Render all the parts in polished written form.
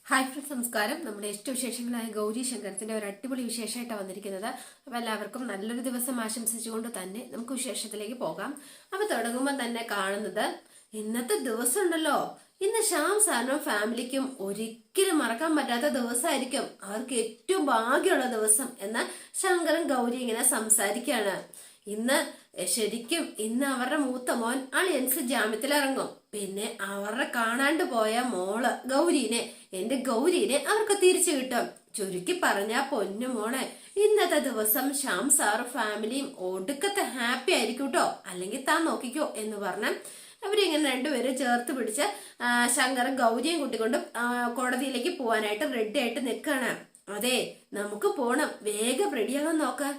Hi friends, നമസ്കാരം. നമ്മുടെ ഇഷ്ടവിശേഷങ്ങളായ ഗൗരി ശങ്കരത്തിന്റെ ഒരു അടിപൊളി വിശേഷമായിട്ടാണ് വന്നിരിക്കുന്നത്. അപ്പൊ എല്ലാവർക്കും നല്ലൊരു ദിവസം ആശംസിച്ചുകൊണ്ട് തന്നെ നമുക്ക് വിശേഷത്തിലേക്ക് പോകാം. അപ്പൊ തുടങ്ങുമ്പോൾ തന്നെ കാണുന്നത് ഇന്നത്തെ ദിവസം ഉണ്ടല്ലോ, ഇന്ന് ശ്യാം സാറിനും ഫാമിലിക്കും ഒരിക്കലും മറക്കാൻ പറ്റാത്ത ദിവസമായിരിക്കും. അവർക്ക് ഏറ്റവും ഭാഗ്യമുള്ള ദിവസം എന്ന് ശങ്കരൻ ഗൗരി ഇങ്ങനെ സംസാരിക്കുകയാണ്. ഇന്ന് അവരുടെ മൂത്ത മോൻ അളിയൻസ് ജാമ്യത്തിലിറങ്ങും. പിന്നെ അവരുടെ കാണാണ്ട് പോയ മോള് എന്റെ ഗൗരീനെ അവർക്ക് തിരിച്ചു കിട്ടും. ചുരുക്കി പറഞ്ഞ പൊന്നു മോളെ, ഇന്നത്തെ ദിവസം ശ്യാം സാറ് ഫാമിലിയും ഒടുക്കത്തെ ഹാപ്പി ആയിരിക്കും കേട്ടോ. അല്ലെങ്കിൽ താൻ നോക്കിക്കോ എന്ന് പറഞ്ഞ അവരിങ്ങനെ രണ്ടുപേരും ചേർത്ത് പിടിച്ച് ശങ്കരൻ ഗൗരിയും കൂട്ടിക്കൊണ്ട് കോടതിയിലേക്ക് പോവാനായിട്ട് റെഡി ആയിട്ട് നിൽക്കാണ്. അതെ, നമുക്ക് പോണം, വേഗം റെഡിയാകാൻ നോക്കാം.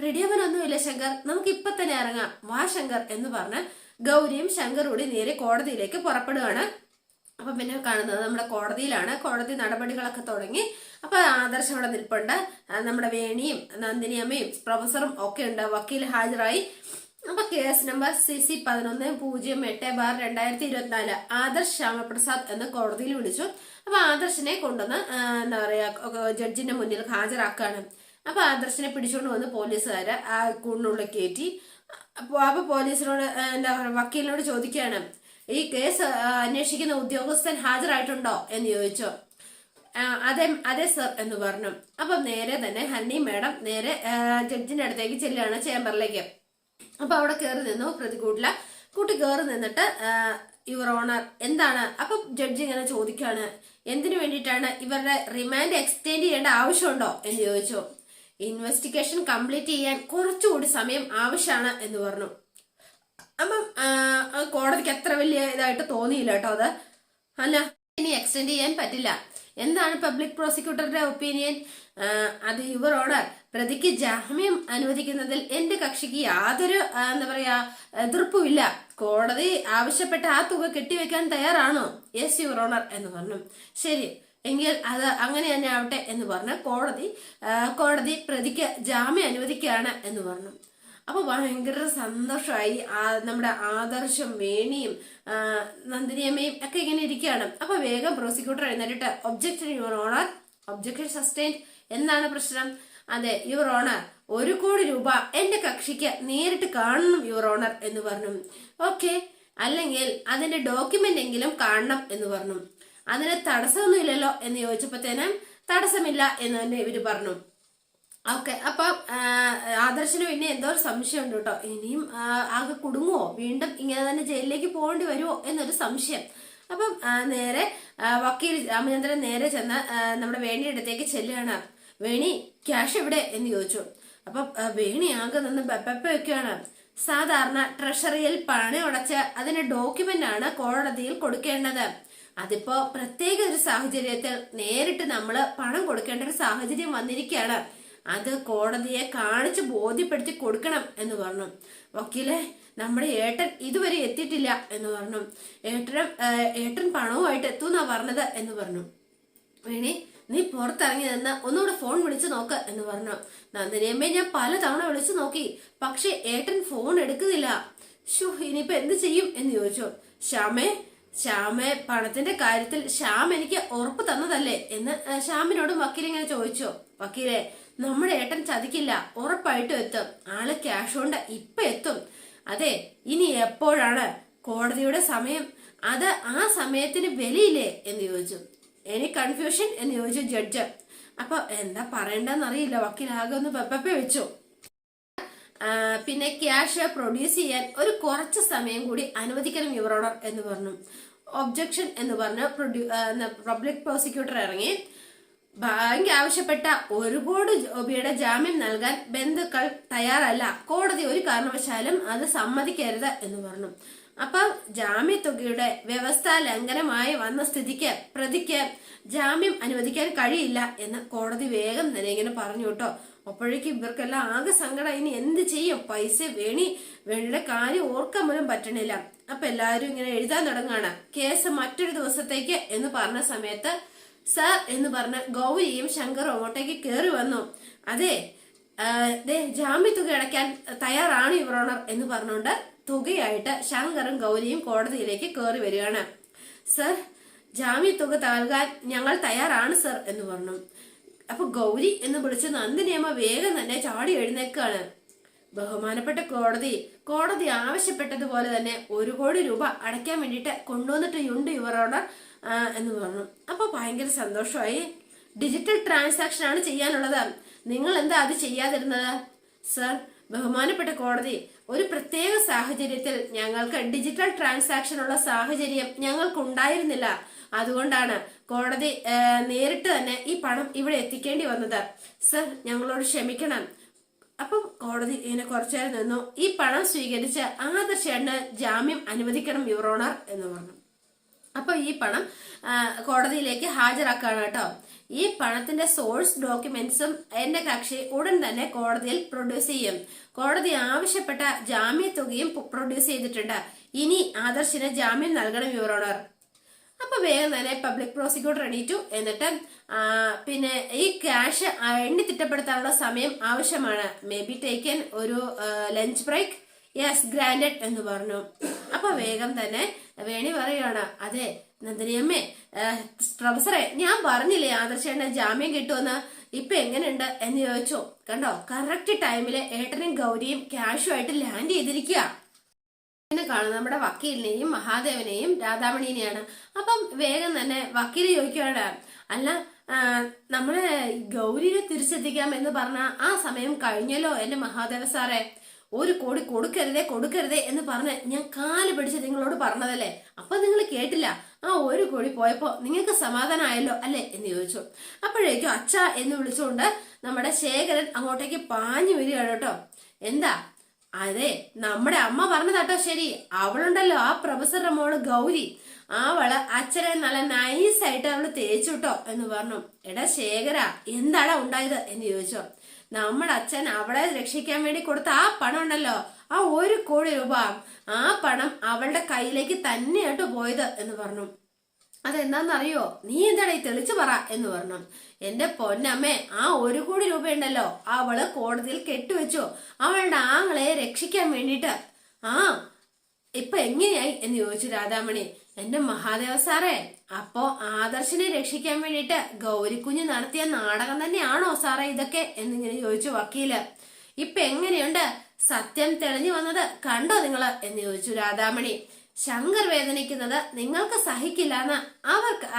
റെഡിയാവാനൊന്നുമില്ല ശങ്കർ, നമുക്ക് ഇപ്പൊ തന്നെ ഇറങ്ങാം, വാ ശങ്കർ എന്ന് പറഞ്ഞ് ഗൗരിയും ശങ്കറൂടി നേരെ കോടതിയിലേക്ക് പുറപ്പെടുകയാണ്. അപ്പൊ പിന്നെ കാണുന്നത് നമ്മുടെ കോടതിയിലാണ്. കോടതി നടപടികളൊക്കെ തുടങ്ങി. അപ്പൊ ആദർശം അവിടെ നിൽപ്പുണ്ട്. നമ്മുടെ വേണിയും നന്ദിനിയമ്മയും പ്രൊഫസറും ഒക്കെ ഉണ്ട്. വക്കീൽ ഹാജരായി. അപ്പൊ case number CC 1108/2024 Adarsh Shyamaprasad എന്ന് കോടതിയിൽ വിളിച്ചു. അപ്പൊ ആദർശിനെ കൊണ്ടുവന്ന് എന്താ പറയാ ജഡ്ജിന്റെ മുന്നിൽ ഹാജരാക്കാണ്. അപ്പൊ ആദർശിനെ പിടിച്ചുകൊണ്ട് വന്ന് പോലീസുകാര് ആ കൂടിനുള്ളിൽ കയറ്റി. അപ്പൊ പോലീസിനോട് എന്താ പറയുക, വക്കീലിനോട് ചോദിക്കുകയാണ്, ഈ കേസ് അന്വേഷിക്കുന്ന ഉദ്യോഗസ്ഥൻ ഹാജരായിട്ടുണ്ടോ എന്ന് ചോദിച്ചു. അതെ സർ എന്ന് പറഞ്ഞു. അപ്പൊ നേരെ തന്നെ ഹണി മാഡം നേരെ ജഡ്ജിന്റെ അടുത്തേക്ക് ചെല്ലുകയാണ്, ചേംബറിലേക്ക്. അപ്പൊ അവിടെ കയറി നിന്നു കൂട്ടി കയറി നിന്നിട്ട് യുവർ ഓണർ എന്താണ്? അപ്പൊ ജഡ്ജി ഇങ്ങനെ ചോദിക്കാണ്, എന്തിനു വേണ്ടിയിട്ടാണ് ഇവരുടെ റിമാൻഡ് എക്സ്റ്റെൻഡ് ചെയ്യേണ്ട ആവശ്യമുണ്ടോ എന്ന് ചോദിച്ചു. ഇൻവെസ്റ്റിഗേഷൻ കംപ്ലീറ്റ് ചെയ്യാൻ കുറച്ചുകൂടി സമയം ആവശ്യമാണ് എന്ന് പറഞ്ഞു. അപ്പം കോടതിക്ക് അത്ര വലിയ ഇതായിട്ട് തോന്നിയില്ല കേട്ടോ. അത് അല്ല, ഇനി എക്സ്റ്റെൻഡ് ചെയ്യാൻ പറ്റില്ല. എന്താണ് പബ്ലിക് പ്രോസിക്യൂട്ടറുടെ ഒപ്പീനിയൻ? അത് യുവർ ഓണർ, പ്രതിക്ക് ജാമ്യം അനുവദിക്കുന്നതിൽ എന്റെ കക്ഷിക്ക് യാതൊരു എന്താ പറയാ എതിർപ്പുമില്ല. കോടതി ആവശ്യപ്പെട്ട ആ തുക കെട്ടിവെക്കാൻ തയ്യാറാണോ? യെസ് യുവർ ഓണർ എന്ന് പറഞ്ഞു. ശരി, എങ്കിൽ അത് അങ്ങനെ തന്നെ ആവട്ടെ എന്ന് പറഞ്ഞ് കോടതി പ്രതിക്ക് ജാമ്യം അനുവദിക്കുകയാണ് എന്ന് പറഞ്ഞു. അപ്പൊ ഭയങ്കര സന്തോഷമായി. നമ്മുടെ ആദർശം, വേണിയും നന്ദിനിയമ്മയും ഒക്കെ ഇങ്ങനെ ഇരിക്കുകയാണ്. അപ്പൊ വേഗം പ്രോസിക്യൂട്ടർ എഴുന്നേറ്റിട്ട് objection your honour, objection sustained. എന്താണ് പ്രശ്നം? അതെ യുവർ ഓണർ, 1 കോടി രൂപ എന്റെ കക്ഷിക്ക് നേരിട്ട് കാണണം യുവർ ഓണർ എന്ന് പറഞ്ഞു. ഓക്കെ, അല്ലെങ്കിൽ അതിന്റെ ഡോക്യുമെന്റ് എങ്കിലും കാണണം എന്ന് പറഞ്ഞു. അതിന് തടസ്സമൊന്നുമില്ലല്ലോ എന്ന് ചോദിച്ചപ്പോഴത്തേനും തടസ്സമില്ല എന്ന് തന്നെ ഇവര് പറഞ്ഞു. ഓക്കെ, അപ്പൊ ആദർശന് പിന്നെ എന്തോ ഒരു സംശയം ഉണ്ട് കേട്ടോ. ഇനിയും ആകെ കുടുങ്ങുവോ, വീണ്ടും ഇങ്ങനെ തന്നെ ജയിലിലേക്ക് പോകേണ്ടി വരുമോ എന്നൊരു സംശയം. അപ്പം നേരെ വക്കീൽ രാമചന്ദ്രൻ നേരെ ചെന്ന് നമ്മുടെ വേണിയുടെ അടുത്തേക്ക് ചെല്ലുകയാണ്. വേണി, ക്യാഷ് എവിടെ എന്ന് ചോദിച്ചു. അപ്പൊ വേണി ആകെ നിന്ന് പെപ്പ വെക്കുകയാണ്. സാധാരണ ട്രഷറിയിൽ പണം അടച്ച് അതിന്റെ ഡോക്യുമെന്റ് ആണ് കോടതിയിൽ കൊടുക്കേണ്ടത്. അതിപ്പോ പ്രത്യേക ഒരു സാഹചര്യത്തിൽ നേരിട്ട് നമ്മള് പണം കൊടുക്കേണ്ട ഒരു സാഹചര്യം വന്നിരിക്കുകയാണ്. അത് കോടതിയെ കാണിച്ച് ബോധ്യപ്പെടുത്തി കൊടുക്കണം എന്ന് പറഞ്ഞു. വക്കീലെ, നമ്മുടെ ഏട്ടൻ ഇതുവരെ എത്തിയിട്ടില്ല എന്ന് പറഞ്ഞു. ഏട്ടൻ പണവുമായിട്ട് എത്തുന്നാ പറഞ്ഞത് എന്ന് പറഞ്ഞു. വേണി, നീ പുറത്തിറങ്ങി നിന്ന് ഒന്നുകൂടെ ഫോൺ വിളിച്ചു നോക്ക് എന്ന് പറഞ്ഞു. നന്ദിനിയമ്മയെ ഞാൻ പല തവണ വിളിച്ചു നോക്കി, പക്ഷെ ഏട്ടൻ ഫോൺ എടുക്കുന്നില്ല. ഇനിയിപ്പോ എന്ത് ചെയ്യും എന്ന് ചോദിച്ചു. ശ്യാമേ, പണത്തിന്റെ കാര്യത്തിൽ ശ്യാം എനിക്ക് ഉറപ്പ് തന്നതല്ലേ എന്ന് ശ്യാമിനോടും വക്കീൽ ഇങ്ങനെ ചോദിച്ചു. വക്കീലെ, നമ്മുടെ ഏട്ടൻ ചതിക്കില്ല, ഉറപ്പായിട്ടും എത്തും. ആള് ക്യാഷ് കൊണ്ട് ഇപ്പൊ എത്തും. അതെ, ഇനി എപ്പോഴാണ് കോടതിയുടെ സമയം? അത് ആ സമയത്തിന് വിലയില്ലേ എന്ന് ചോദിച്ചു. എനി കൺഫ്യൂഷൻ എന്ന് ചോദിച്ചു ജഡ്ജ്. അപ്പൊ എന്താ പറയണ്ടെന്നറിയില്ല. വക്കീൽ ആകെ ഒന്ന് പെപ്പ വെച്ചു. പിന്നെ ക്യാഷ് പ്രൊഡ്യൂസ് ചെയ്യാൻ ഒരു കുറച്ച് സമയം കൂടി അനുവദിക്കണം യുവർ ഓണർ എന്ന് പറഞ്ഞു. ഒബ്ജക്ഷൻ എന്ന് പറഞ്ഞ് പബ്ലിക് പ്രോസിക്യൂട്ടർ ഇറങ്ങി. ബാങ്ക് ആവശ്യപ്പെട്ട 1 കോടി രൂപയുടെ ജാമ്യം നൽകാൻ ബന്ധുക്കൾ തയ്യാറല്ല. കോടതി ഒരു കാരണവശാലും അത് സമ്മതിക്കരുത് എന്ന് പറഞ്ഞു. അപ്പൊ ജാമ്യത്തുകയുടെ വ്യവസ്ഥാ ലംഘനമായി വന്ന സ്ഥിതിക്ക് പ്രതിക്ക് ജാമ്യം അനുവദിക്കാൻ കഴിയില്ല എന്ന് കോടതി വേഗം തന്നെ ഇങ്ങനെ പറഞ്ഞു കേട്ടോ. അപ്പോഴേക്കും ഇവർക്കെല്ലാം ആകെ സങ്കടം. ഇനി എന്ത് ചെയ്യും? വേണിയുടെ കാര്യം ഓർക്കാൻ പോലും പറ്റണില്ല. അപ്പൊ എല്ലാവരും ഇങ്ങനെ എഴുതാൻ തുടങ്ങുകയാണ്. കേസ് മറ്റൊരു ദിവസത്തേക്ക് എന്ന് പറഞ്ഞ സമയത്ത് സർ എന്ന് പറഞ്ഞ ഗൗരിയും ശങ്കറും അങ്ങോട്ടേക്ക് കയറി വന്നു. അതെ, ജാമ്യത്തുക അടയ്ക്കാൻ തയ്യാറാണ് യുവർ ഓണർ എന്ന് പറഞ്ഞുകൊണ്ട് തുകയായിട്ട് ശങ്കറും ഗൗരിയും കോടതിയിലേക്ക് കയറി വരികയാണ്. സർ, ജാമ്യത്തുക നൽകാൻ ഞങ്ങൾ തയ്യാറാണ് സർ എന്ന് പറഞ്ഞു. അപ്പൊ ഗൗരി എന്ന് വിളിച്ച് നന്ദിനിയമ്മ വേഗം തന്നെ ചാടി എഴുന്നേക്കാണ്. ബഹുമാനപ്പെട്ട കോടതി ആവശ്യപ്പെട്ടതുപോലെ തന്നെ 1 കോടി രൂപ അടയ്ക്കാൻ വേണ്ടിയിട്ട് കൊണ്ടുവന്നിട്ടുണ്ട് യുവർ ഓണർ എന്ന് പറഞ്ഞു. അപ്പൊ ഭയങ്കര സന്തോഷമായി. ഡിജിറ്റൽ ട്രാൻസാക്ഷൻ ആണ് ചെയ്യാനുള്ളത്, നിങ്ങൾ എന്താ അത് ചെയ്യാതിരുന്നത്? സർ, ബഹുമാനപ്പെട്ട കോടതി, ഒരു പ്രത്യേക സാഹചര്യത്തിൽ ഞങ്ങൾക്ക് ഡിജിറ്റൽ ട്രാൻസാക്ഷൻ ഉള്ള സാഹചര്യം ഞങ്ങൾക്ക് ഉണ്ടായിരുന്നില്ല. അതുകൊണ്ടാണ് കോടതി നേരിട്ട് തന്നെ ഈ പണം ഇവിടെ എത്തിക്കേണ്ടി വന്നത്. സർ, ഞങ്ങളോട് ക്ഷമിക്കണം. അപ്പം കോടതി ഇങ്ങനെ കുറച്ചു നേരം നിന്നു. ഈ പണം സ്വീകരിച്ച് ആദർശേട്ടന് ജാമ്യം അനുവദിക്കണം യുവർ ഓണർ എന്ന് പറഞ്ഞു. അപ്പൊ ഈ പണം കോടതിയിലേക്ക് ഹാജരാക്കാണ് കേട്ടോ. ഈ പണത്തിന്റെ സോഴ്സ് ഡോക്യുമെന്റ്സും എന്റെ കക്ഷി ഉടൻ തന്നെ കോടതിയിൽ പ്രൊഡ്യൂസ് ചെയ്യും. കോടതി ആവശ്യപ്പെട്ട ജാമ്യത്തുകയും പ്രൊഡ്യൂസ് ചെയ്തിട്ടുണ്ട്. ഇനി ആദർശിന് ജാമ്യം നൽകണം യുവർ ഓണർ. അപ്പൊ വേഗം തന്നെ പബ്ലിക് പ്രോസിക്യൂട്ടർ എണീറ്റു. എന്നിട്ട് പിന്നെ ഈ ക്യാഷ് എണ്ണി തിട്ടപ്പെടുത്താനുള്ള സമയം ആവശ്യമാണ്. മേ ബി ടേക്കൻ ഒരു ലഞ്ച് ബ്രേക്ക്. യെസ്, ഗ്രാൻഡഡ് എന്ന് പറഞ്ഞു. അപ്പൊ വേഗം തന്നെ വേണി പറയുകയാണ്, അതെ നന്ദിനിയമ്മേ, പ്രൊഫസറെ, ഞാൻ പറഞ്ഞില്ലേ ആദർശേട്ടന് ജാമ്യം കിട്ടുമെന്ന്. ഇപ്പൊ എങ്ങനെയുണ്ട് എന്ന് ചോദിച്ചു. കണ്ടോ, കറക്റ്റ് ടൈമില് ഏട്ടനും ഗൗരിയും ക്യാഷുമായിട്ട് ലാൻഡ് ചെയ്തിരിക്കുക. കാണും നമ്മുടെ വക്കീലിനെയും മഹാദേവനെയും രാധാമണിനെയാണ്. അപ്പം വേഗം തന്നെ വക്കീല് ചോദിക്കുകയാണ്, അല്ല നമ്മളെ ഗൗരിയെ തിരിച്ചെത്തിക്കാം എന്ന് പറഞ്ഞ ആ സമയം കഴിഞ്ഞല്ലോ എന്റെ മഹാദേവ സാറേ. 1 കോടി കൊടുക്കരുതേ എന്ന് പറഞ്ഞ് ഞാൻ കാല് പിടിച്ച് നിങ്ങളോട് പറഞ്ഞതല്ലേ. അപ്പൊ നിങ്ങൾ കേട്ടില്ല. ആ 1 കോടി പോയപ്പോ നിങ്ങൾക്ക് സമാധാനമായല്ലോ അല്ലെ എന്ന് ചോദിച്ചു. അപ്പോഴേക്കും അച്ഛ എന്ന് വിളിച്ചുകൊണ്ട് നമ്മുടെ ശേഖരൻ അങ്ങോട്ടേക്ക് പാഞ്ഞു വരികയാണ് കേട്ടോ. എന്താ? അതെ, നമ്മുടെ അമ്മ പറഞ്ഞതാട്ടോ ശരി. അവളുണ്ടല്ലോ, ആ പ്രൊഫസറുടെ മോള് ഗൗരി, അവള് അച്ഛനെ നല്ല നൈസായിട്ട് അവള് തേച്ചുട്ടോ എന്ന് പറഞ്ഞു. എടാ ശേഖര, എന്താടാ ഉണ്ടായത് എന്ന് ചോദിച്ചോ. നമ്മുടെ അച്ഛൻ അവളെ രക്ഷിക്കാൻ വേണ്ടി കൊടുത്ത ആ പണം ഉണ്ടല്ലോ, ആ 1 കോടി രൂപ, ആ പണം അവളുടെ കയ്യിലേക്ക് തന്നെയാട്ടോ പോയത് എന്ന് പറഞ്ഞു. അതെന്താന്നറിയോ? നീ എന്താണ് ഈ തെളിച്ചു പറ എന്ന് പറഞ്ഞു. എന്റെ പൊന്നമ്മേ, ആ 1 കോടി രൂപ ഉണ്ടല്ലോ, അവള് കോടതിയിൽ കെട്ടുവെച്ചു അവളുടെ ആങ്ങളെ രക്ഷിക്കാൻ വേണ്ടിട്ട്. ആ ഇപ്പൊ എങ്ങനെയായി എന്ന് ചോദിച്ചു രാധാമണി. എന്റെ മഹാദേവ സാറേ, അപ്പോ ആദർശിനെ രക്ഷിക്കാൻ വേണ്ടിട്ട് ഗൗരിക്കുഞ്ഞ് നടത്തിയ നാടകം തന്നെയാണോ സാറേ ഇതൊക്കെ എന്നിങ്ങനെ ചോദിച്ചു വക്കീല്. ഇപ്പൊ എങ്ങനെയുണ്ട്? സത്യം തെളിഞ്ഞു വന്നത് കണ്ടോ നിങ്ങള് എന്ന് ചോദിച്ചു രാധാമണി. ശങ്കർ വേദനിക്കുന്നത് നിങ്ങൾക്ക് സഹിക്കില്ലെന്ന്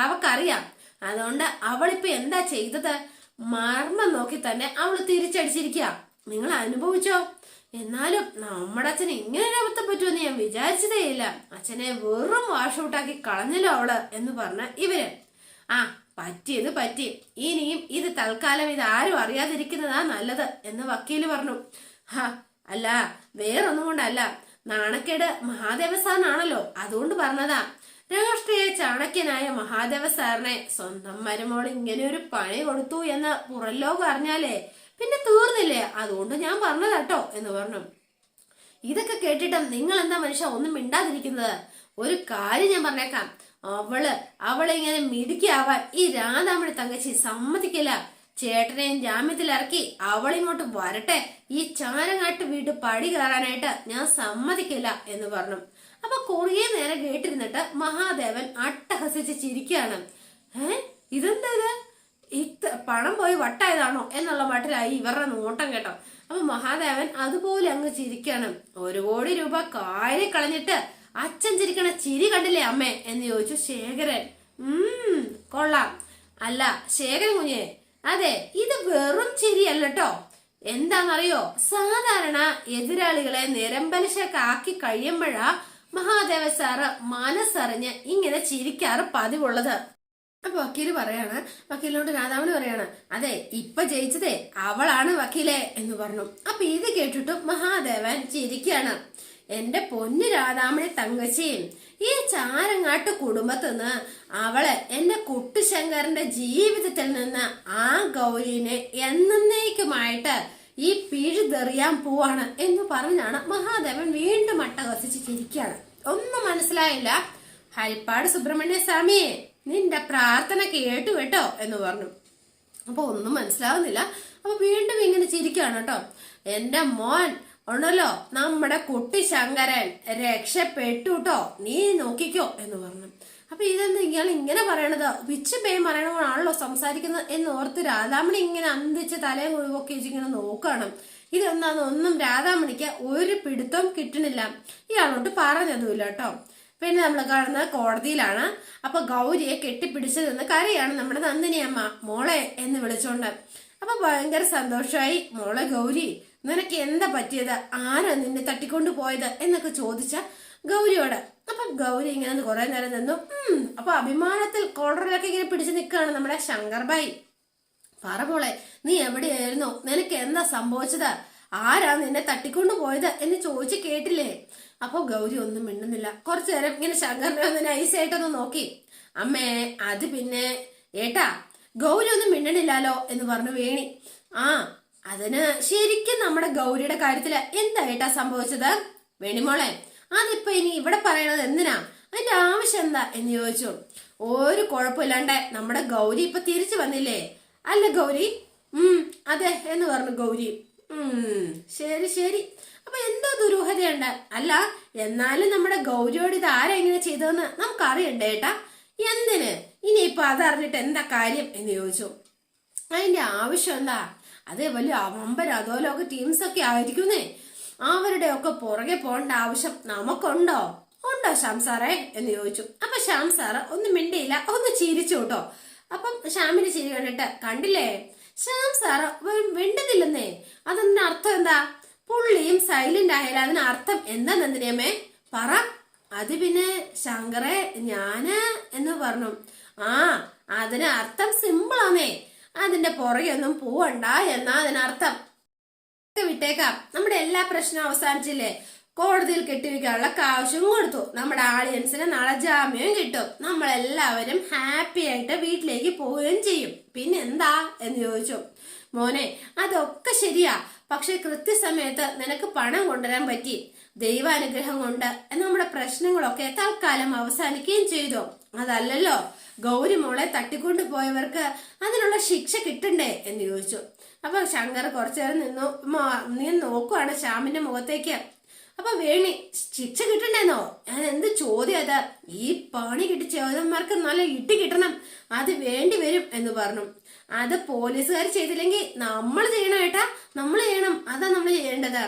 അവക്കറിയാം. അതുകൊണ്ട് അവളിപ്പോ എന്താ ചെയ്തത്? മർമ്മം നോക്കി തന്നെ അവള് തിരിച്ചടിച്ചിരിക്കുക. നിങ്ങൾ അനുഭവിച്ചോ? എന്നാലും നമ്മുടെ അച്ഛന് ഇങ്ങനെ ഒരു അബദ്ധം പറ്റുമെന്ന് ഞാൻ വിചാരിച്ചതേ ഇല്ല. അച്ഛനെ വെറും വാഷൗട്ടാക്കി കളഞ്ഞല്ലോ അവള് എന്ന് പറഞ്ഞ ഇവര്. ആ പറ്റിയത് പറ്റി, ഇനിയും ഇത് തൽക്കാലം ഇത് ആരും അറിയാതിരിക്കുന്നതാ നല്ലത് എന്ന് വക്കീല് പറഞ്ഞു. അല്ല, വേറൊന്നും കൊണ്ടല്ല, നാണക്കേട് മഹാദേവ സാറിനാണല്ലോ, അതുകൊണ്ട് പറഞ്ഞതാ. രാഷ്ട്രീയ ചാണക്യനായ മഹാദേവ സാറിനെ സ്വന്തം മരുമോൾ ഇങ്ങനെ ഒരു പണി കൊടുത്തു എന്ന് പുറംലോകം അറിഞ്ഞാലേ പിന്നെ തീർന്നില്ലേ, അതുകൊണ്ട് ഞാൻ പറഞ്ഞതാട്ടോ എന്ന് പറഞ്ഞു. ഇതൊക്കെ കേട്ടിട്ടും നിങ്ങൾ എന്താ മനുഷ്യ ഒന്നും മിണ്ടാതിരിക്കുന്നത്? ഒരു കാര്യം ഞാൻ പറഞ്ഞേക്കാം, അവളെ ഇങ്ങനെ മിടുക്കിയാവാൻ ഈ രാധാമണി തങ്കച്ചി സമ്മതിക്കില്ല. ചേട്ടനെയും ജാമ്യത്തിലിറക്കി അവളിങ്ങോട്ട് വരട്ടെ, ഈ ചാരങ്ങാട്ട് വീട്ട് പടി കയറാനായിട്ട് ഞാൻ സമ്മതിക്കില്ല എന്ന് പറഞ്ഞു. അപ്പൊ കുറേ നേരം കേട്ടിരുന്നിട്ട് മഹാദേവൻ അട്ടഹസിച്ച് ചിരിക്കുകയാണ്. ഇതെന്താ ഇത് പണം പോയി വട്ടായതാണോ എന്നുള്ള മട്ടിലായി ഇവരുടെ നോട്ടം കേട്ടോ. അപ്പൊ മഹാദേവൻ അതുപോലെ അങ്ങ് ചിരിക്കാണ്. 1 കോടി രൂപ കാര്യം കളഞ്ഞിട്ട് അച്ഛൻ ചിരിക്കണ ചിരി കണ്ടില്ലേ അമ്മേ എന്ന് ചോദിച്ചു ശേഖരൻ. കൊള്ളാം. അല്ല ശേഖരൻ കുഞ്ഞെ, അതെ ഇത് വെറും ചിരിയല്ലോ. എന്താണെന്നറിയോ, സാധാരണ എതിരാളികളെ നിരമ്പലിശക്കാക്കി കഴിയുമ്പോഴാ മഹാദേവ സാറ് മനസ്സറിഞ്ഞ് ഇങ്ങനെ ചിരിക്കാറ് പതിവുള്ളത്. അപ്പൊ വക്കീല് പറയാണ്, വക്കീലിനോട് രാധാമണി പറയാണ്, അതെ ഇപ്പൊ ജയിച്ചതേ അവളാണ് വക്കീലെ എന്ന് പറഞ്ഞു. അപ്പൊ ഇത് കേട്ടിട്ടും മഹാദേവൻ ചിരിക്കാണ്. എന്റെ പൊന്നു രാധാമണി തങ്കച്ചിയും ഈ ചാരങ്ങാട്ട് കുടുംബത്തിന്ന് അവള് എന്റെ കുട്ടിശങ്കരന്റെ ജീവിതത്തിൽ നിന്ന് ആ ഗൗരിനെ എന്നേക്കുമായിട്ട് ഈ പിഴുതെറിയാൻ പോവാണ് എന്ന് പറഞ്ഞാണ് മഹാദേവൻ വീണ്ടും അട്ടഹസിച്ച് ചിരിക്കാണ്. ഒന്നും മനസ്സിലായില്ല. ഹരിപ്പാട് സുബ്രഹ്മണ്യ സ്വാമിയെ, നിന്റെ പ്രാർത്ഥന കേട്ടു കേട്ടോ എന്ന് പറഞ്ഞു. അപ്പൊ ഒന്നും മനസ്സിലാവുന്നില്ല. അപ്പൊ വീണ്ടും ഇങ്ങനെ ചിരിക്കാണ് കേട്ടോ. എന്റെ മോൻ ഉണ്ടല്ലോ, നമ്മുടെ കുട്ടി ശങ്കരൻ രക്ഷപ്പെട്ടു കേട്ടോ, നീ നോക്കിക്കോ എന്ന് പറഞ്ഞു. അപ്പൊ ഇതെന്താ ഇയാൾ ഇങ്ങനെ പറയണത്, പിച്ച് പേയും പറയണതാണല്ലോ സംസാരിക്കുന്നത് എന്ന് ഓർത്ത് രാധാമണി ഇങ്ങനെ അന്തിച്ച് തലയും കുഴിവൊക്കെ ഇങ്ങനെ നോക്കണം. ഇതെന്താന്ന് ഒന്നും രാധാമണിക്ക് ഒരു പിടുത്തം കിട്ടണില്ല. ഇയാളോട്ട് പറഞ്ഞതുമില്ല കേട്ടോ. പിന്നെ നമ്മൾ കാണുന്നത് കോടതിയിലാണ്. അപ്പൊ ഗൗരിയെ കെട്ടിപ്പിടിച്ച് നിന്ന് കരയാണ് നമ്മുടെ നന്ദിനി അമ്മ. മോളെ എന്ന് വിളിച്ചോണ്ട്. അപ്പൊ ഭയങ്കര സന്തോഷമായി. മോളെ ഗൗരി, നിനക്ക് എന്താ പറ്റിയത്, ആരാ നിന്നെ തട്ടിക്കൊണ്ടു പോയത് എന്നൊക്കെ ചോദിച്ച ഗൗരിയോട്. അപ്പൊ ഗൗരി ഇങ്ങനെ കുറെ നേരം നിന്നു. അപ്പൊ അഭിമാനത്തിൽ കോളറിലൊക്കെ ഇങ്ങനെ പിടിച്ചു നിൽക്കുകയാണ് നമ്മുടെ ശങ്കർബായി. പറ മോളെ, നീ എവിടെയായിരുന്നു, നിനക്ക് എന്താ സംഭവിച്ചത്, ആരാ നിന്നെ തട്ടിക്കൊണ്ടു പോയത് എന്ന് ചോദിച്ച് കേട്ടില്ലേ? അപ്പൊ ഗൗരി ഒന്നും മിണ്ടുന്നില്ല. കുറച്ചു നേരം ഇങ്ങനെ ശങ്കറിനെ ഒന്ന് നൈസായിട്ടൊന്ന് നോക്കി. അമ്മേ, അത് പിന്നെ ഏട്ടാ, ഗൗരി ഒന്നും മിണ്ടണില്ലാലോ എന്ന് പറഞ്ഞു വേണി. അതിന് ശരിക്കും നമ്മുടെ ഗൗരിയുടെ കാര്യത്തില് എന്താ ഏട്ടാ സംഭവിച്ചത്? വേണിമോളെ, അതിപ്പോ ഇനി ഇവിടെ പറയണത് എന്തിനാ, അതിന്റെ ആവശ്യം എന്താ എന്ന് ചോദിച്ചു. ഒരു കുഴപ്പമില്ലാണ്ട് നമ്മുടെ ഗൗരി ഇപ്പൊ തിരിച്ചു വന്നില്ലേ? അല്ല ഗൗരി? അതെ എന്ന് പറഞ്ഞു ഗൗരി. ശരി ശരി, അപ്പൊ എന്തോ ദുരൂഹതയുണ്ട്. അല്ല, എന്നാലും നമ്മുടെ ഗൗരിയോട് ഇത് ആരാ ഇങ്ങനെ ചെയ്തതെന്ന് നമുക്ക് അറിയണ്ടേ ഏട്ടാ? എന്തിന് ഇനിയിപ്പൊ അതറിഞ്ഞിട്ട് എന്താ കാര്യം എന്ന് ചോദിച്ചു. അതിന്റെ ആവശ്യം എന്താ? അതേ വലിയ അമ്പര അധോലോക ടീംസ് ഒക്കെ ആയിരിക്കുന്നേ. അവരുടെ ഒക്കെ പുറകെ പോകേണ്ട ആവശ്യം നമുക്കുണ്ടോ? ഉണ്ടോ ശ്യാം സാറേ എന്ന് ചോദിച്ചു. അപ്പൊ ശ്യാം സാറ് ഒന്നും മിണ്ടിയില്ല, ഒന്ന് ചിരിച്ചു കേട്ടോ. അപ്പം ശ്യാമിന്റെ ചിരി കണ്ടിട്ട് കണ്ടില്ലേ, ശ്യാം സാറ് മിണ്ടുന്നില്ലെന്നേ. അതിന്റെ അർത്ഥം എന്താ? പുള്ളിയും സൈലന്റ് ആയാലും അതിന് അർത്ഥം എന്താ നന്ദിനിയമ്മേ പറ? അത് പിന്നെ ശങ്കറെ ഞാന് എന്ന് പറഞ്ഞു. അതിന് അർത്ഥം സിമ്പിളാന്നേ. അതിന്റെ പുറകെ ഒന്നും പോവണ്ട എന്നാ അതിനർത്ഥം. വിട്ടേക്കാം, നമ്മുടെ എല്ലാ പ്രശ്നവും അവസാനിച്ചില്ലേ? കോടതിയിൽ കെട്ടിവെക്കാനുള്ള കാശും കൊടുത്തു. നമ്മുടെ ആഡിയൻസിന് നാളെ ജാമ്യം കിട്ടും. നമ്മളെല്ലാവരും ഹാപ്പി ആയിട്ട് വീട്ടിലേക്ക് പോവുകയും ചെയ്യും. പിന്നെ എന്താ എന്ന് ചോദിച്ചു. മോനെ, അതൊക്കെ ശരിയാ, പക്ഷെ കൃത്യസമയത്ത് നിനക്ക് പണം കൊണ്ടുവരാൻ പറ്റി. ദൈവാനുഗ്രഹം കൊണ്ട് നമ്മുടെ പ്രശ്നങ്ങളൊക്കെ തൽക്കാലം അവസാനിക്കുകയും ചെയ്തു. അതല്ലല്ലോ, ഗൗരി മോളെ തട്ടിക്കൊണ്ടു പോയവർക്ക് അതിനുള്ള ശിക്ഷ കിട്ടണ്ടേ എന്ന് ചോദിച്ചു. അപ്പൊ ശങ്കർ കുറച്ചു നേരം നിന്നു. നീ നോക്കുവാണ് ശ്യാമിന്റെ മുഖത്തേക്ക്. അപ്പൊ വേണി, ശിക്ഷ കിട്ടണ്ടേന്നോ? ഞാൻ എന്ത് ചോദ്യം അത്? ഈ പണി കിട്ടി ചേതന്മാർക്ക് നല്ല ഇട്ടി കിട്ടണം, അത് വേണ്ടി വരും എന്ന് പറഞ്ഞു. അത് പോലീസുകാർ ചെയ്തില്ലെങ്കിൽ നമ്മൾ ചെയ്യണം ഏട്ടാ, നമ്മൾ ചെയ്യണം, അതാ നമ്മൾ ചെയ്യേണ്ടത്.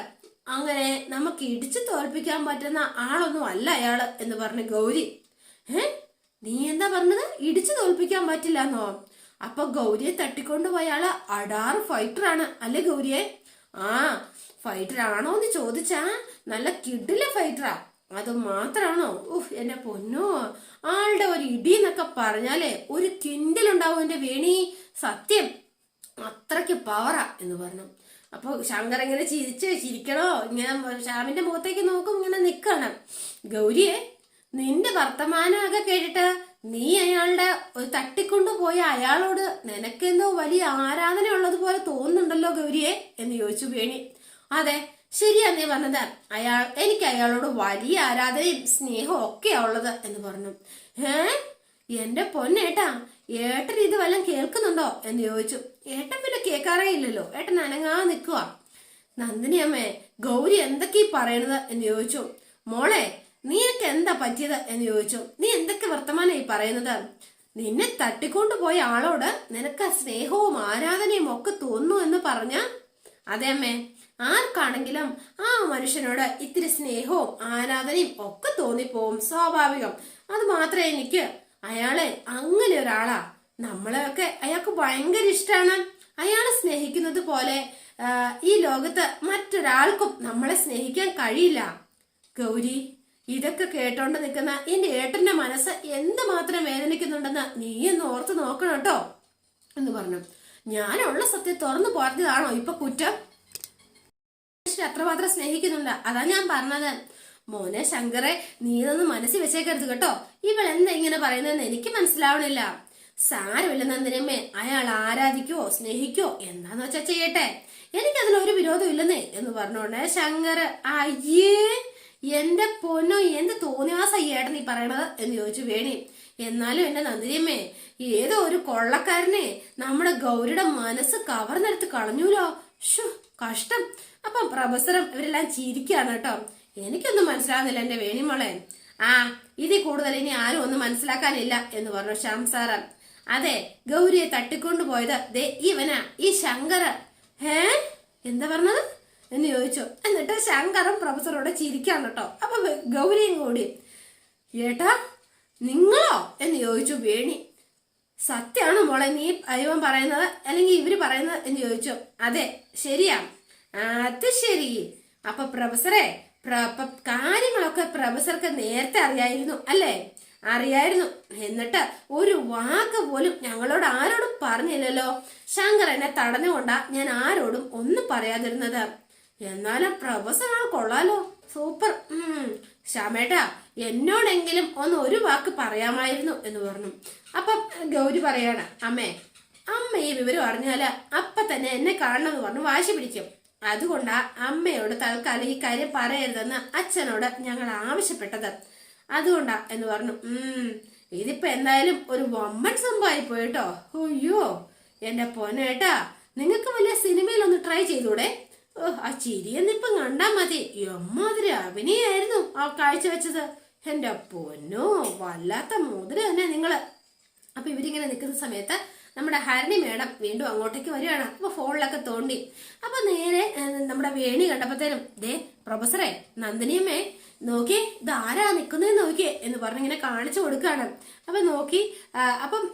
അങ്ങനെ നമുക്ക് ഇടിച്ചു തോൽപ്പിക്കാൻ പറ്റുന്ന ആളൊന്നും അല്ല അയാള് എന്ന് പറഞ്ഞു ഗൗരി. നീ എന്താ പറഞ്ഞത്? ഇടിച്ചു തോൽപ്പിക്കാൻ പറ്റില്ലെന്നോ? അപ്പൊ ഗൗരിയെ തട്ടിക്കൊണ്ടുപോയ ആള് അടാറ് ഫൈറ്റർ ആണ് അല്ലേ ഗൗരിയെ? ഫൈറ്റർ ആണോ എന്ന് ചോദിച്ചാ നല്ല കിടില ഫൈറ്ററാ. അത് മാത്രാണോ? എന്റെ പൊന്നോ, ആളുടെ ഒരു ഇടി എന്നൊക്കെ പറഞ്ഞാലേ ഒരു കിൻഡിലുണ്ടാവും എന്റെ വേണി, സത്യം അത്രയ്ക്ക് പവറാ എന്ന് പറഞ്ഞു. അപ്പൊ ശങ്കർ ഇങ്ങനെ ചിരിക്കണോ, ഇങ്ങനെ ശ്യാമിന്റെ മുഖത്തേക്ക് നോക്കും, ഇങ്ങനെ നിക്കണം. ഗൗരിയെ, നിന്റെ വർത്തമാനമൊക്കെ കേട്ടിട്ട് നീ അയാളുടെ തട്ടിക്കൊണ്ടുപോയ അയാളോട് നിനക്കെന്തോ വലിയ ആരാധന ഉള്ളതുപോലെ തോന്നുന്നുണ്ടല്ലോ ഗൗരിയെ എന്ന് ചോദിച്ചു വേണി. അതെ, ശരിയാ നീ പറഞ്ഞത്, എനിക്ക് അയാളോട് വലിയ ആരാധനയും സ്നേഹവും ഒക്കെയാ ഉള്ളത് എന്ന് പറഞ്ഞു. എന്റെ പൊന്നേട്ടാ, ഏട്ടൻ ഇത് വല്ലതും കേൾക്കുന്നുണ്ടോ എന്ന് ചോദിച്ചു. ഏട്ടൻ പിന്നെ കേൾക്കാറേ ഇല്ലല്ലോ, ഏട്ടൻ അനങ്ങാ നിൽക്കുക. നന്ദിനി അമ്മേ, ഗൗരി എന്തൊക്കെ പറയണത് എന്ന് ചോദിച്ചു. മോളെ, നീയൊക്കെ എന്താ പറ്റിയത് എന്ന് ചോദിച്ചു. നീ എന്തൊക്കെ വർത്തമാനായി പറയുന്നത്? നിന്നെ തട്ടിക്കൊണ്ടുപോയ ആളോട് നിനക്ക് സ്നേഹവും ആരാധനയും ഒക്കെ തോന്നുന്നു എന്ന് പറഞ്ഞ? അതെ അമ്മേ, ആർക്കാണെങ്കിലും ആ മനുഷ്യനോട് ഇത്തിരി സ്നേഹവും ആരാധനയും ഒക്കെ തോന്നിപ്പോവും, സ്വാഭാവികം. അത് മാത്രമേ എനിക്ക് അയാളെ അങ്ങനെ ഒരാളാ. നമ്മളെയൊക്കെ അയാൾക്ക് ഭയങ്കര ഇഷ്ടമാണ്. അയാളെ സ്നേഹിക്കുന്നത് പോലെ ഈ ലോകത്ത് മറ്റൊരാൾക്കും നമ്മളെ സ്നേഹിക്കാൻ കഴിയില്ല. ഗൗരി, ഇതൊക്കെ കേട്ടോണ്ട് നിൽക്കുന്ന എന്റെ ഏട്ടന്റെ മനസ്സ് എന്തുമാത്രം വേദനിക്കുന്നുണ്ടെന്ന് നീ ഒന്ന് ഓർത്ത് നോക്കണം കേട്ടോ എന്ന് പറഞ്ഞു. ഞാനുള്ള സത്യം തുറന്നു പറഞ്ഞതാണോ ഇപ്പൊ കുറ്റം? അത്രമാത്രം സ്നേഹിക്കുന്നുണ്ട്, അതാ ഞാൻ പറഞ്ഞത്. മോനെ ശങ്കറെ, നീ ഇതൊന്നും മനസ്സിൽ വെച്ചേക്കരുത് കേട്ടോ. ഇവൾ എന്താ ഇങ്ങനെ പറയുന്നതെന്ന് എനിക്ക് മനസ്സിലാവണില്ല. സാരമില്ല നന്ദിനമ്മേ, അയാൾ ആരാധിക്കോ സ്നേഹിക്കോ എന്താന്ന് വെച്ചാ ചെയ്യട്ടെ, എനിക്കതിലൊരു വിരോധം ഇല്ലെന്നേ എന്ന് പറഞ്ഞോണ്ട് ശങ്കർ. അയ്യേ എന്റെ പൊന്നോ, എന്ത് തോന്നിയാസ ഏട്ടൻ ഈ പറയണത് എന്ന് ചോദിച്ചു വേണി. എന്നാലും എന്റെ നന്ദിനിയമ്മേ, ഏതോ ഒരു കൊള്ളക്കാരനെ നമ്മുടെ ഗൗരിയുടെ മനസ്സ് കവർന്നെടുത്ത് കളഞ്ഞൂലോ. കഷ്ടം. അപ്പം പ്രൊഫസറും ഇവരെല്ലാം ചിരിക്കുകയാണ് കേട്ടോ. എനിക്കൊന്നും മനസ്സിലാവുന്നില്ല എന്റെ വേണിമോളെ. ഇതിൽ കൂടുതൽ ഇനി ആരും ഒന്നും മനസ്സിലാക്കാനില്ല എന്ന് പറഞ്ഞു ശ്യാം സാറ്. അതെ, ഗൗരിയെ തട്ടിക്കൊണ്ടുപോയത് ദേ ഇവനാ, ഈ ശങ്കർ. എന്താ പറഞ്ഞത് എന്ന് ചോദിച്ചു. എന്നിട്ട് ശങ്കറും പ്രൊഫസറോട് ചിരിക്കാണ് കേട്ടോ. അപ്പൊ ഗൗരിയും കൂടി ഏട്ടാ നിങ്ങളോ എന്ന് ചോദിച്ചു വേണി. സത്യമാണോ മോളെ നീ ഇവൻ പറയുന്നത് അല്ലെങ്കിൽ ഇവര് പറയുന്നത് എന്ന് ചോദിച്ചു. അതെ ശരിയാ. അത് ശരി. അപ്പൊ പ്രൊഫസറെ കാര്യങ്ങളൊക്കെ പ്രൊഫസർക്ക് നേരത്തെ അറിയായിരുന്നു അല്ലേ? അറിയായിരുന്നു. എന്നിട്ട് ഒരു വാക്ക് പോലും ഞങ്ങളോട് ആരോടും പറഞ്ഞില്ലല്ലോ. ശങ്കർ എന്നെ തടഞ്ഞുകൊണ്ടാ ഞാൻ ആരോടും ഒന്നും പറയാതിരുന്നത്. എന്നാലും പ്രൊഫസറാണ്, കൊള്ളാലോ, സൂപ്പർ. ശ്യാമേട്ടാ എന്നോടെങ്കിലും ഒരു വാക്ക് പറയാമായിരുന്നു എന്ന് പറഞ്ഞു. അപ്പം ഗൗരി പറയാണ്, അമ്മ ഈ വിവരം അറിഞ്ഞാല് അപ്പൊ തന്നെ എന്നെ കാണണമെന്ന് പറഞ്ഞു വാശി പിടിക്കും. അതുകൊണ്ടാ അമ്മയോട് തൽക്കാലം ഈ കാര്യം പറയരുതെന്ന് അച്ഛനോട് ഞങ്ങൾ ആവശ്യപ്പെട്ടത്. അതുകൊണ്ടാ എന്ന് പറഞ്ഞു. ഇതിപ്പോ എന്തായാലും ഒരു വമ്പൻ സംഭവമായി പോയിട്ടോ. അയ്യോ എന്റെ പൊന്നേട്ടാ, നിങ്ങൾക്ക് വലിയ സിനിമയിലൊന്ന് ട്രൈ ചെയ്തൂടെ? ആ ചിരിയെന്നിപ്പം കണ്ടാ മതി. എമ്മാതിരി അഭിനയായിരുന്നു ആ കാഴ്ച വെച്ചത്. എന്റെ പൊന്നോ, വല്ലാത്ത മുദ്ര തന്നെ നിങ്ങള്. അപ്പൊ ഇവരിങ്ങനെ നിൽക്കുന്ന സമയത്ത് നമ്മുടെ ഹരണി മേഡം വീണ്ടും അങ്ങോട്ടേക്ക് വരികയാണ്. അപ്പൊ ഫോണിലൊക്കെ തോണ്ടി. അപ്പൊ നേരെ നമ്മുടെ വേണി കണ്ടപ്പോഴത്തേനും ദേ പ്രൊഫസറെ, നന്ദിനിയമ്മേ നോക്കി, ഇതാരാ നിക്കുന്നതെന്ന് നോക്കിയേ എന്ന് പറഞ്ഞിങ്ങനെ കാണിച്ചു കൊടുക്കുകയാണ്. അപ്പൊ നോക്കി. അപ്പം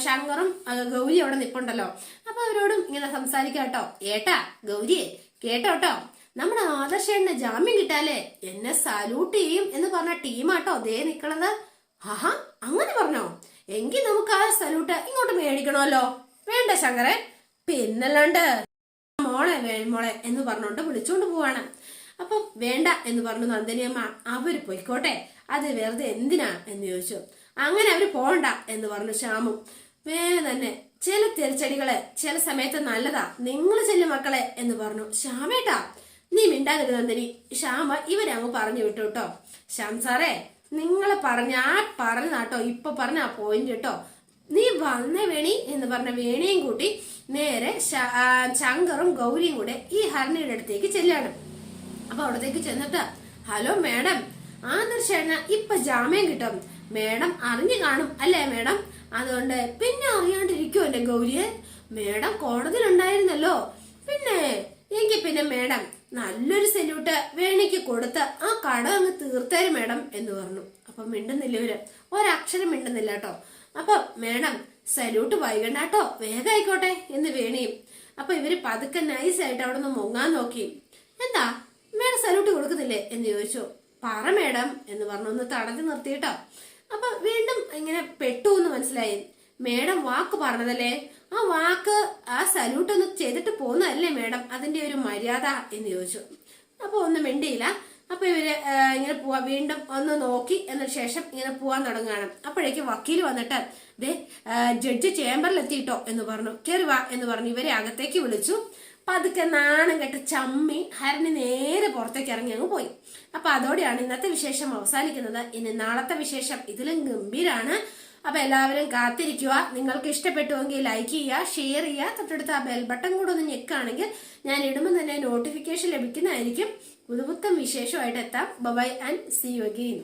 ശങ്കറും ഗൗരി അവിടെ നിപ്പുണ്ടല്ലോ. അപ്പൊ അവരോടും ഇങ്ങനെ സംസാരിക്കാട്ടോ. ഏട്ടാ ഗൗരിയെ കേട്ടോട്ടോ, നമ്മുടെ ആദർശേണ്ണ ജാമ്യം കിട്ടാലേ എന്നെ സല്യൂട്ട് ചെയ്യും എന്ന് പറഞ്ഞ ടീമാട്ടോ ദേ നിക്കണത്. ആഹാ അങ്ങനെ പറഞ്ഞോ? എങ്കിൽ നമുക്ക് ആ സല്യൂട്ട് ഇങ്ങോട്ട് മേടിക്കണമല്ലോ. വേണ്ട ശങ്കരൻ, പിന്നല്ലാണ്ട് മോളെ എന്ന് പറഞ്ഞോണ്ട് വിളിച്ചോണ്ട് പോവാണ്. അപ്പൊ വേണ്ട എന്ന് പറഞ്ഞു നന്ദിനിയമ്മ. അവര് പൊയ്ക്കോട്ടെ, അത് വെറുതെ എന്തിനാ എന്ന് ചോദിച്ചു. അങ്ങനെ അവര് പോണ്ട എന്ന് പറഞ്ഞു ശ്യാമും. വേഗം തന്നെ ചില തിരിച്ചടികള് ചില സമയത്ത് നല്ലതാ, നിങ്ങൾ ചെല്ലു മക്കളെ എന്ന് പറഞ്ഞു. ശ്യാമേട്ടാ നീ മിണ്ടാതിരുന്ന നന്ദിനി. ശ്യാമ ഇവരങ്ങ് പറഞ്ഞു വിട്ടു കേട്ടോ. ശ്യാം സാറേ നിങ്ങളെ പറഞ്ഞാട്ടോ ഇപ്പൊ പറഞ്ഞ ആ പോയിന്റ് കേട്ടോ. നീ വന്നേ വേണി എന്ന് പറഞ്ഞ വേണിയും കൂട്ടി നേരെ ശങ്കറും ഗൗരിയും കൂടെ ഈ ഹരണിയുടെ അടുത്തേക്ക് ചെല്ലാണ്. അപ്പൊ അവിടത്തേക്ക് ചെന്നിട്ട്, ഹലോ മേഡം, ആദർശേണ്ണ ഇപ്പൊ ജാമ്യം കിട്ടും. മേഡം അറിഞ്ഞു കാണും അല്ലേ മേഡം? അതുകൊണ്ട് പിന്നെ അറിയാണ്ടിരിക്കുമോ എന്റെ ഗൗരിയെ? മേഡം കോടതിയിലുണ്ടായിരുന്നല്ലോ. പിന്നെ എങ്കിൽ പിന്നെ മേഡം നല്ലൊരു സല്യൂട്ട് വേണിക്ക് കൊടുത്ത് ആ കട അങ്ങ് തീർത്തേരും മേഡം എന്ന് പറഞ്ഞു. അപ്പൊ മിണ്ടുന്നില്ല ഇവര്, ഒരക്ഷരം മിണ്ടുന്നില്ല കേട്ടോ. അപ്പൊ മേഡം സല്യൂട്ട് വൈകണ്ടാട്ടോ, വേഗം ആയിക്കോട്ടെ എന്ന് വേണിയും. അപ്പൊ ഇവര് പതുക്കെ നൈസായിട്ട് അവിടെ നിന്ന് മുങ്ങാൻ നോക്കി. എന്താ മേഡം സല്യൂട്ട് കൊടുക്കുന്നില്ലേ എന്ന് ചോദിച്ചു. പറ മേഡം എന്ന് പറഞ്ഞു. ഒന്ന് തടഞ്ഞു നിർത്തിയിട്ടോ. അപ്പൊ വീണ്ടും ഇങ്ങനെ പെട്ടു എന്ന് മനസ്സിലായി. മേഡം വാക്ക് പറഞ്ഞതല്ലേ, ആ വാക്ക് ആ സല്യൂട്ട് ഒന്ന് ചെയ്തിട്ട് പോകുന്നതല്ലേ മേഡം, അതിന്റെ ഒരു മര്യാദ എന്ന് ചോദിച്ചു. അപ്പൊ ഒന്നും മിണ്ടിയില്ല. അപ്പൊ ഇവര് ഇങ്ങനെ പോവാ, വീണ്ടും ഒന്ന് നോക്കി എന്ന ശേഷം ഇങ്ങനെ പോവാൻ തുടങ്ങുകയാണ്. അപ്പോഴേക്കും വക്കീൽ വന്നിട്ട് ദേ ജഡ്ജ് ചേംബറിൽ എത്തിയിട്ടോ എന്ന് പറഞ്ഞു. കയറി വാ എന്ന് പറഞ്ഞു ഇവരെ അകത്തേക്ക് വിളിച്ചു. പതുക്കെ നാണം കെട്ട് ചമ്മി ഹരണി നേരെ പുറത്തേക്ക് ഇറങ്ങി അങ്ങ് പോയി. അപ്പൊ അതോടെയാണ് ഇന്നത്തെ വിശേഷം അവസാനിക്കുന്നത്. ഇനി നാളത്തെ വിശേഷം ഇതിലും ഗംഭീരാണ്. അപ്പൊ എല്ലാവരും കാത്തിരിക്കുക. നിങ്ങൾക്ക് ഇഷ്ടപ്പെട്ടുവെങ്കിൽ ലൈക്ക് ചെയ്യുക, ഷെയർ ചെയ്യുക, തൊട്ടടുത്ത് ആ ബെൽ ബട്ടൺ കൂടെ ഒന്ന് ഞെക്കുകയാണെങ്കിൽ ഞാൻ ഇടുമ്പോൾ തന്നെ നോട്ടിഫിക്കേഷൻ ലഭിക്കുന്നതായിരിക്കും. പുതുപുത്തൻ വിശേഷമായിട്ട് എത്താം. Bye and see you again.